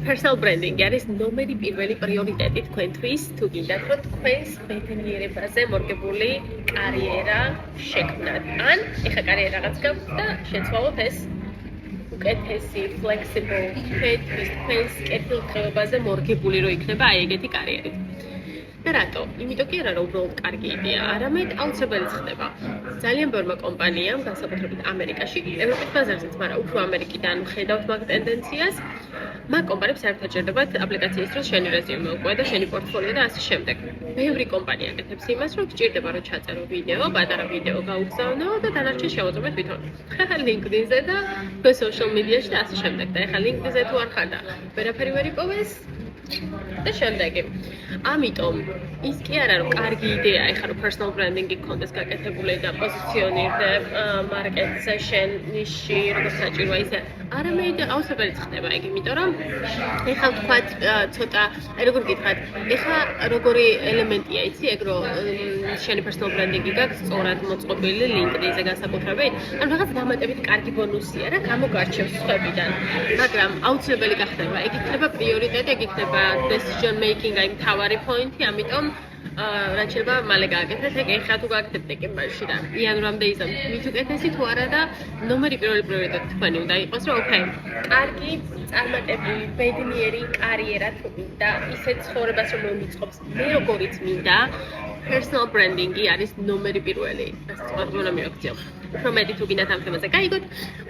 Personal branding არის ნომერი პირველი პრიორიტეტი თქვენთვის, თუ გინდათ, რომ თქვენს ბედნიერებაზე მორგებული კარიერა შექმნათ. ან ეხა კარიერა რაღაც გაქვთ და შეცვალოთ ეს უკეთესი, flexible, თქვენს კეთილდღეობაზე მორგებული რო იქნება აი ეგეთი კარიერით. და რატო? იმიტომ კი არა, რომ უბრალოდ კარგი იდეა, არამედ აუცილებელიც ხდება. ძალიან ბევრმა კომპანიამ, განსაკუთრებით ამერიკაში, ევროპის ბაზარზეც, მაგრამ უფრო ამერიკიდან ხედავთ მაგ ტენდენციას, მაგ კომპანიებს საერთოდ ჯერდებათ აპლიკაციის დროს შენი რეზიუმე უკვე და შენი პორტფოლიო და ასე შემდეგ. ბევრი კომპანია აკეთებს იმას, რომ გჭირდება რომ ჩაწერო ვიდეო, პატარა ვიდეო გაუგზავნო და დანარჩენს შევაწყვეტ თვითონ. LinkedIn-ზე და social media-ში და ასე შემდეგ. და ეხლა LinkedIn-ზე თუ არ ხარ და ვერაფერი ვერ იპოვეს და შემდეგი. ამიტომ ის კი არა რომ კარგი იდეაა ეხლა რომ personal branding-ი გქონდეს გაკეთებული და პოზიციონირდე მარკეტზე შენ ნიში როგორც საჭიროა ისე არამედ აუცილებელიც ხდება ეგ იმიტომ რომ ეხლა ვთქვათ ცოტა როგორ გითხრათ ეხლა როგორი ელემენტია იცი ეგ რომ შენი personal branding-ი გაქვს სწორად მოწყობილი LinkedIn-ზე განსაკუთრებით ან რაღაც დამატებით კარგი ბონუსია რა გამოგარჩევს სხვებიდან მაგრამ აუცილებელი გახდება ეგ იქნება პრიორიტეტი ეგ იქნება decision making აი მთავარი პოინტი, ამიტომ რაც შეიძლება მალე გააკეთეთ, ეგ ეხლა თუ გააკეთებთ ეკემბარში და იანვრამდე იზამთ, მით უკეთესი თუ არა და ნომერი პირველი პრიორიტეტი თქვენი უნდა იყოს, რომ ოკეი, კარგი, წარმატებული, ბედნიერი კარიერა თუ მინდა, ისეთ ცხოვრებას რომ მომიწყობს, მე როგორიც მინდა, personal branding-ი არის ნომერი პირველი, ასე ვთქვათ, უნდა მივაქციო. უფრო მეტი თუ გინდათ ამ თემაზე გაიგოთ,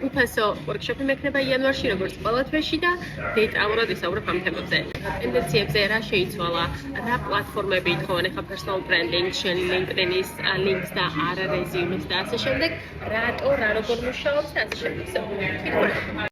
უფასო workshop-ი მექნება იანვარში, როგორც ყველა თვეში და დეტალურად ვისაუბრებ ამ თემებზე. ტენდენციებზე რა შეიცვალა, რა პლატფორმები ითხოვენ ახლა personal branding, შენი LinkedIn-ის links და არა რეზიუმეს და ასე შემდეგ, რატო, რა როგორ მუშაობს და ასე შემდეგ.